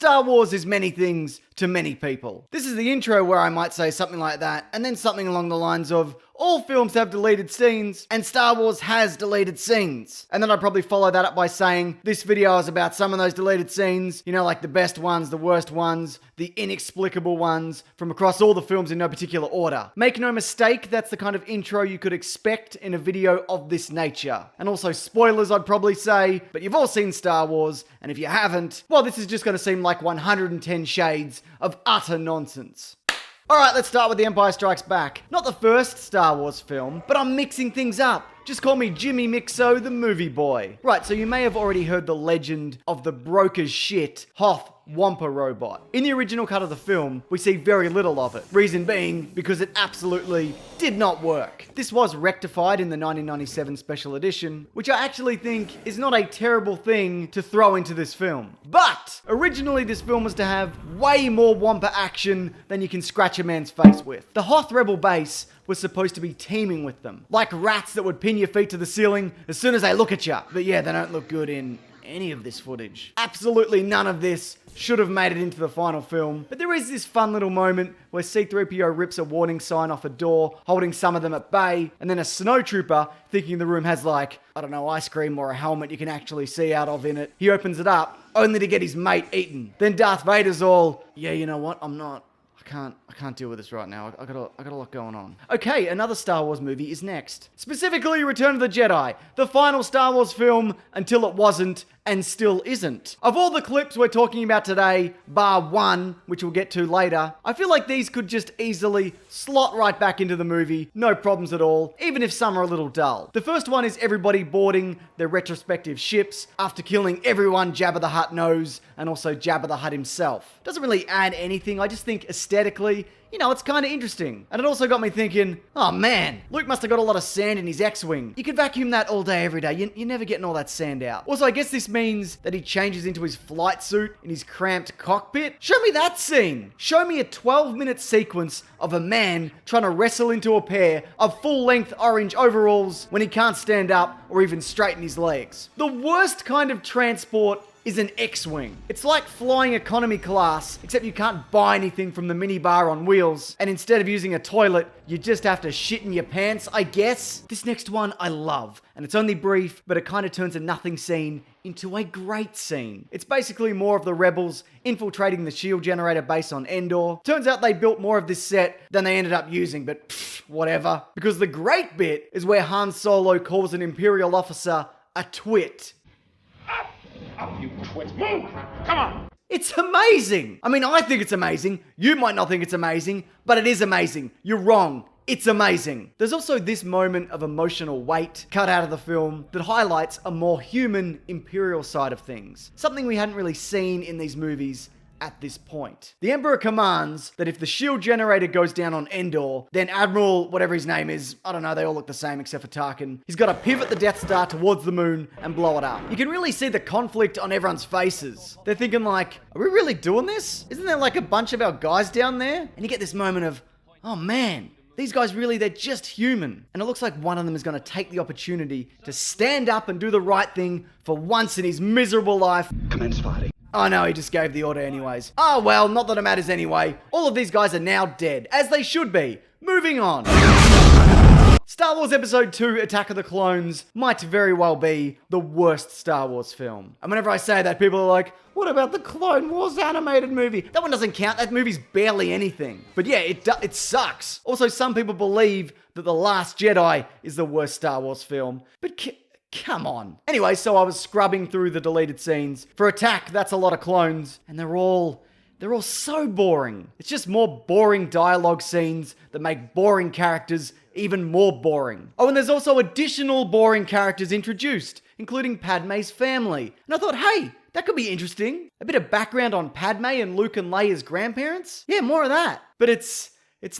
Star Wars is many things to many people. This is the intro where I might say something like that, and then something along the lines of, all films have deleted scenes, and Star Wars has deleted scenes. And then I'd probably follow that up by saying, this video is about some of those deleted scenes, you know, like the best ones, the worst ones, the inexplicable ones, from across all the films in no particular order. Make no mistake, that's the kind of intro you could expect in a video of this nature. And also spoilers, I'd probably say, but you've all seen Star Wars, and if you haven't, well, this is just going to seem like 110 shades of utter nonsense. Alright, let's start with The Empire Strikes Back. Not the first Star Wars film, but I'm mixing things up. Just call me Jimmy Mixo, the movie boy. Right, so you may have already heard the legend of the broke as shit Hoth Wampa robot. In the original cut of the film, we see very little of it. Reason being, because it absolutely did not work. This was rectified in the 1997 special edition, which I actually think is not a terrible thing to throw into this film. But, originally this film was to have way more Wampa action than you can scratch a man's face with. The Hoth Rebel base was supposed to be teeming with them. Like rats that would pin your feet to the ceiling as soon as they look at you. But yeah, they don't look good in any of this footage. Absolutely none of this should have made it into the final film. But there is this fun little moment where C-3PO rips a warning sign off a door, holding some of them at bay, and then a snowtrooper, thinking the room has like, I don't know, ice cream or a helmet you can actually see out of in it. He opens it up, only to get his mate eaten. Then Darth Vader's all, yeah, you know what, I can't deal with this right now. I got a lot going on. Okay, another Star Wars movie is next. Specifically, Return of the Jedi, the final Star Wars film until it wasn't and still isn't. Of all the clips we're talking about today, bar one, which we'll get to later, I feel like these could just easily slot right back into the movie, no problems at all, even if some are a little dull. The first one is everybody boarding their retrospective ships after killing everyone Jabba the Hutt knows, and also Jabba the Hutt himself. Doesn't really add anything, I just think aesthetically, you know, it's kind of interesting. And it also got me thinking, oh man, Luke must have got a lot of sand in his X-Wing. You could vacuum that all day, every day. You're never getting all that sand out. Also, I guess this means that he changes into his flight suit in his cramped cockpit. Show me that scene. Show me a 12-minute sequence of a man trying to wrestle into a pair of full-length orange overalls when he can't stand up or even straighten his legs. The worst kind of transport is an X-Wing. It's like flying economy class, except you can't buy anything from the minibar on wheels, and instead of using a toilet, you just have to shit in your pants, I guess. This next one I love, and it's only brief, but it kind of turns a nothing scene into a great scene. It's basically more of the rebels infiltrating the shield generator base on Endor. Turns out they built more of this set than they ended up using, but whatever. Because the great bit is where Han Solo calls an Imperial officer a twit. Up, you twit. Move! Come on! It's amazing! I mean, I think it's amazing. You might not think it's amazing, but it is amazing. You're wrong. It's amazing. There's also this moment of emotional weight cut out of the film that highlights a more human Imperial side of things. Something we hadn't really seen in these movies at this point. The Emperor commands that if the shield generator goes down on Endor, then Admiral, whatever his name is, I don't know, they all look the same except for Tarkin, he's got to pivot the Death Star towards the moon and blow it up. You can really see the conflict on everyone's faces. They're thinking like, are we really doing this? Isn't there like a bunch of our guys down there? And you get this moment of, oh man, these guys really, they're just human. And it looks like one of them is going to take the opportunity to stand up and do the right thing for once in his miserable life. Commence fighting. Oh no, he just gave the order anyways. Oh well, not that it matters anyway. All of these guys are now dead, as they should be. Moving on. Star Wars Episode 2 Attack of the Clones might very well be the worst Star Wars film. And whenever I say that, people are like, what about the Clone Wars animated movie? That one doesn't count, that movie's barely anything. But yeah, it sucks. Also, some people believe that The Last Jedi is the worst Star Wars film. But come on. Anyway, so I was scrubbing through the deleted scenes. For Attack, that's a lot of clones, and they're all so boring. It's just more boring dialogue scenes that make boring characters even more boring. Oh, and there's also additional boring characters introduced, including Padme's family. And I thought, hey, that could be interesting. A bit of background on Padme and Luke and Leia's grandparents. Yeah, more of that. But it's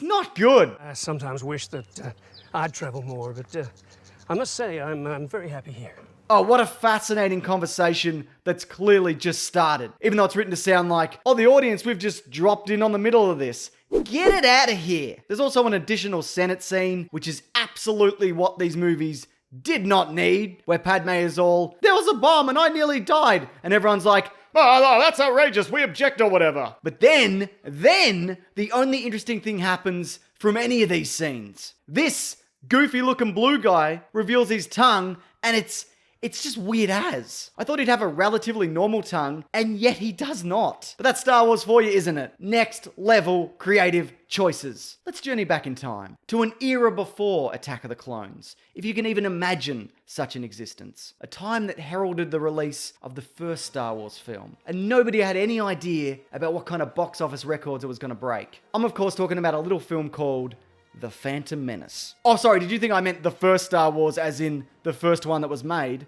not good. I sometimes wish that I'd travel more, but I must say I'm very happy here. Oh, what a fascinating conversation that's clearly just started. Even though it's written to sound like, oh, the audience, we've just dropped in on the middle of this. Get it out of here. There's also an additional Senate scene, which is absolutely what these movies did not need, where Padme is all, there was a bomb and I nearly died, and everyone's like, oh, that's outrageous, we object or whatever. But then, the only interesting thing happens from any of these scenes. This goofy looking blue guy reveals his tongue, and it's just weird as. I thought he'd have a relatively normal tongue, and yet he does not. But that's Star Wars for you, isn't it? Next level creative choices. Let's journey back in time to an era before Attack of the Clones, if you can even imagine such an existence. A time that heralded the release of the first Star Wars film, and nobody had any idea about what kind of box office records it was going to break. I'm of course talking about a little film called The Phantom Menace. Oh, sorry, did you think I meant the first Star Wars as in the first one that was made?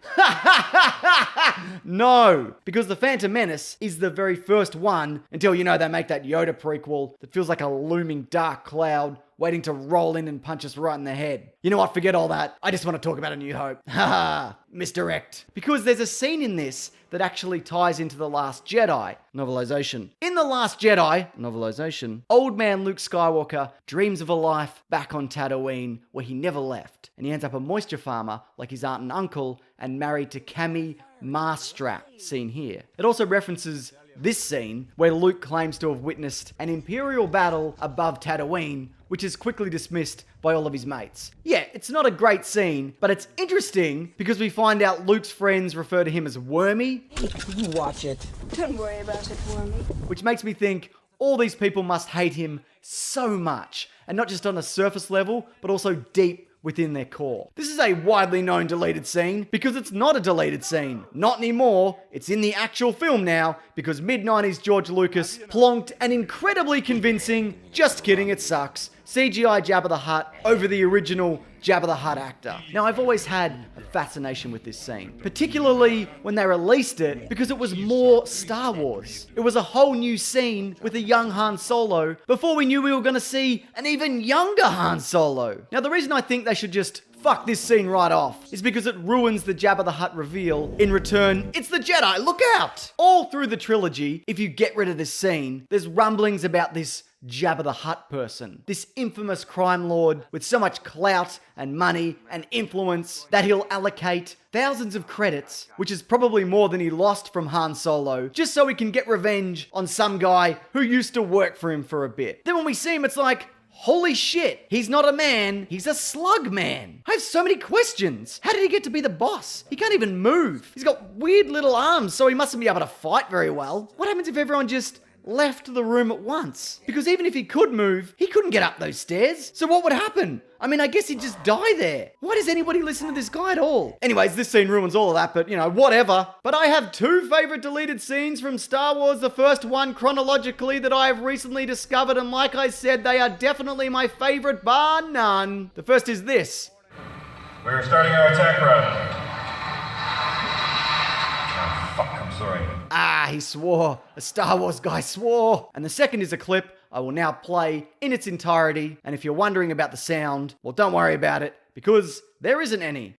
No, because The Phantom Menace is the very first one until, they make that Yoda prequel that feels like a looming dark cloud waiting to roll in and punch us right in the head. You know what? Forget all that. I just want to talk about A New Hope. Haha, misdirect. Because there's a scene in this that actually ties into The Last Jedi novelization. In The Last Jedi novelization, old man Luke Skywalker dreams of a life back on Tatooine where he never left, and he ends up a moisture farmer like his aunt and uncle and married to Cammy Marstrap, seen here. It also references this scene where Luke claims to have witnessed an Imperial battle above Tatooine, which is quickly dismissed by all of his mates. Yeah, it's not a great scene, but it's interesting because we find out Luke's friends refer to him as Wormy. You watch it. Don't worry about it, Wormy. Which makes me think all these people must hate him so much, and not just on a surface level, but also deep within their core. This is a widely known deleted scene because it's not a deleted scene. Not anymore. It's in the actual film now because mid-90s George Lucas plonked an incredibly convincing, just kidding, it sucks, CGI Jabba the Hutt over the original Jabba the Hutt actor. Now, I've always had a fascination with this scene, particularly when they released it because it was more Star Wars. It was a whole new scene with a young Han Solo before we knew we were going to see an even younger Han Solo. Now, the reason I think they should just fuck this scene right off is because it ruins the Jabba the Hutt reveal. In return, it's the Jedi, look out! All through the trilogy, if you get rid of this scene, there's rumblings about this Jabba the Hutt person, this infamous crime lord with so much clout and money and influence that he'll allocate thousands of credits, which is probably more than he lost from Han Solo, just so he can get revenge on some guy who used to work for him for a bit. Then when we see him, it's like, holy shit, he's not a man, he's a slug man. I have so many questions. How did he get to be the boss? He can't even move. He's got weird little arms, so he mustn't be able to fight very well. What happens if everyone just left the room at once? Because even if he could move, he couldn't get up those stairs. So what would happen? I mean, I guess he'd just die there. Why does anybody listen to this guy at all? Anyways, this scene ruins all of that, but whatever. But I have two favorite deleted scenes from Star Wars. The first one chronologically that I have recently discovered, and like I said, they are definitely my favorite bar none. The first is this. We're starting our attack run. Oh, fuck, I'm sorry. He swore. A Star Wars guy swore. And the second is a clip I will now play in its entirety. And if you're wondering about the sound, well, don't worry about it, because there isn't any.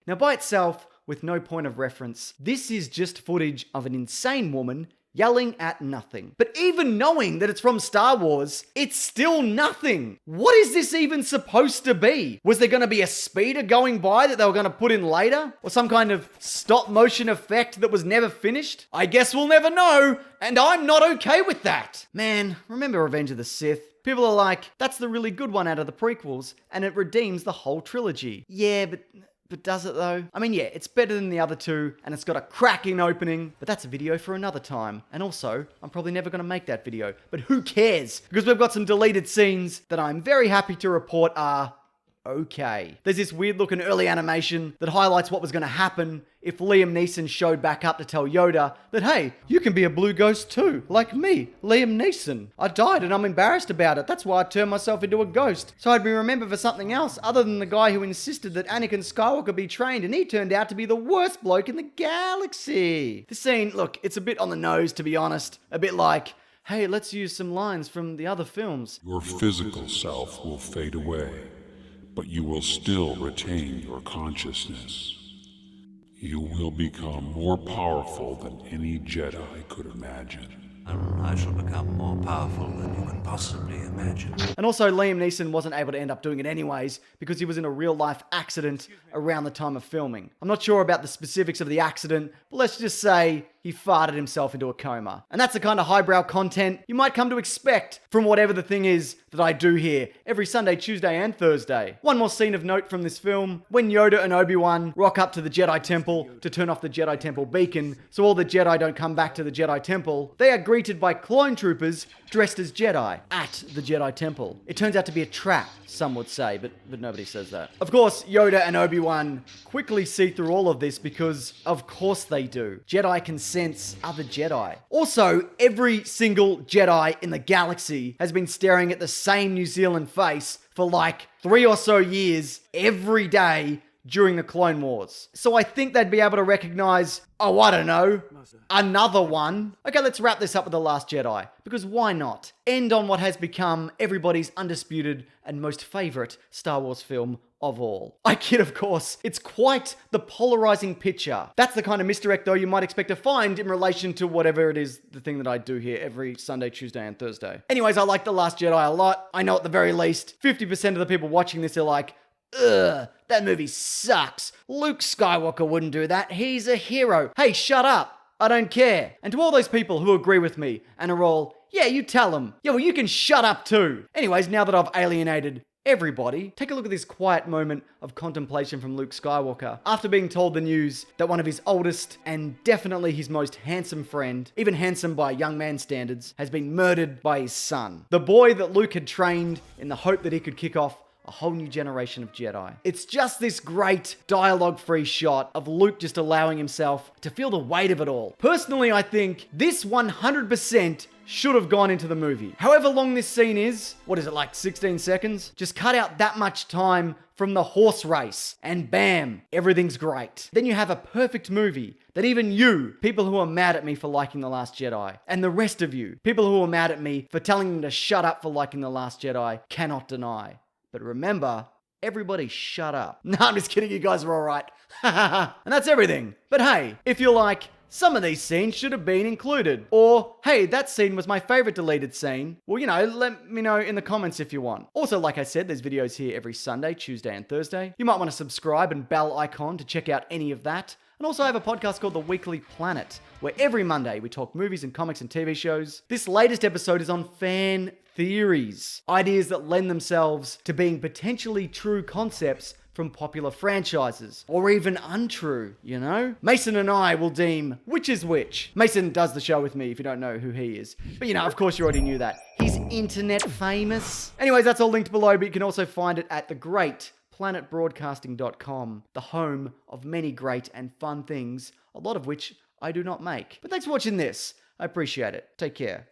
Now, by itself, with no point of reference, this is just footage of an insane woman yelling at nothing. But even knowing that it's from Star Wars, it's still nothing. What is this even supposed to be? Was there going to be a speeder going by that they were going to put in later? Or some kind of stop motion effect that was never finished? I guess we'll never know, and I'm not okay with that. Man, remember Revenge of the Sith? People are like, that's the really good one out of the prequels, and it redeems the whole trilogy. Yeah, but does it though? I mean, yeah, it's better than the other two, and it's got a cracking opening, but that's a video for another time. And also, I'm probably never going to make that video, but who cares? Because we've got some deleted scenes that I'm very happy to report are okay. There's this weird looking early animation that highlights what was going to happen if Liam Neeson showed back up to tell Yoda that, hey, you can be a blue ghost too, like me, Liam Neeson. I died and I'm embarrassed about it. That's why I turned myself into a ghost. So I'd be remembered for something else other than the guy who insisted that Anakin Skywalker be trained, and he turned out to be the worst bloke in the galaxy. This scene, look, it's a bit on the nose, to be honest. A bit like, hey, let's use some lines from the other films. Your physical self will fade away, but you will still retain your consciousness. You will become more powerful than any Jedi could imagine. And I shall become more powerful than you can possibly imagine. And also, Liam Neeson wasn't able to end up doing it anyways because he was in a real-life accident around the time of filming. I'm not sure about the specifics of the accident, but let's just say he farted himself into a coma. And that's the kind of highbrow content you might come to expect from whatever the thing is that I do here every Sunday, Tuesday, and Thursday. One more scene of note from this film: when Yoda and Obi-Wan rock up to the Jedi Temple to turn off the Jedi Temple beacon so all the Jedi don't come back to the Jedi Temple, they are greeted by clone troopers dressed as Jedi at the Jedi Temple. It turns out to be a trap, some would say, but nobody says that. Of course, Yoda and Obi-Wan quickly see through all of this because, of course they do. Jedi can sense other Jedi. Also, every single Jedi in the galaxy has been staring at the same New Zealand face for like 3 or so years every day during the Clone Wars. So I think they'd be able to recognize, oh, I don't know, another one. Okay, let's wrap this up with The Last Jedi, because why not? End on what has become everybody's undisputed and most favorite Star Wars film of all. I kid, of course. It's quite the polarizing picture. That's the kind of misdirect, though, you might expect to find in relation to whatever it is, the thing that I do here every Sunday, Tuesday, and Thursday. Anyways, I like The Last Jedi a lot. I know at the very least, 50% of the people watching this are like, ugh, that movie sucks. Luke Skywalker wouldn't do that. He's a hero. Hey, shut up. I don't care. And to all those people who agree with me and are all, yeah, you tell them. Yeah, well, you can shut up too. Anyways, now that I've alienated everybody, take a look at this quiet moment of contemplation from Luke Skywalker after being told the news that one of his oldest and definitely his most handsome friend, even handsome by young man standards, has been murdered by his son. The boy that Luke had trained in the hope that he could kick off a whole new generation of Jedi. It's just this great dialogue-free shot of Luke just allowing himself to feel the weight of it all. Personally, I think this 100% should have gone into the movie. However long this scene is, what is it, like 16 seconds? Just cut out that much time from the horse race and bam, everything's great. Then you have a perfect movie that even you, people who are mad at me for liking The Last Jedi, and the rest of you, people who are mad at me for telling them to shut up for liking The Last Jedi, cannot deny. But remember, everybody shut up. No, I'm just kidding, you guys are all right. And that's everything. But hey, if you're like, some of these scenes should have been included, or hey, that scene was my favorite deleted scene, well, you know, let me know in the comments if you want. Also, like I said, there's videos here every Sunday, Tuesday, and Thursday. You might want to subscribe and bell icon to check out any of that. And also I have a podcast called The Weekly Planet, where every Monday we talk movies and comics and TV shows. This latest episode is on fan theories, ideas that lend themselves to being potentially true concepts from popular franchises, or even untrue, you know? Mason and I will deem which is which. Mason does the show with me if you don't know who he is. But you know, of course you already knew that. He's internet famous. Anyways, that's all linked below, but you can also find it at the great planetbroadcasting.com, the home of many great and fun things, a lot of which I do not make. But thanks for watching this. I appreciate it. Take care.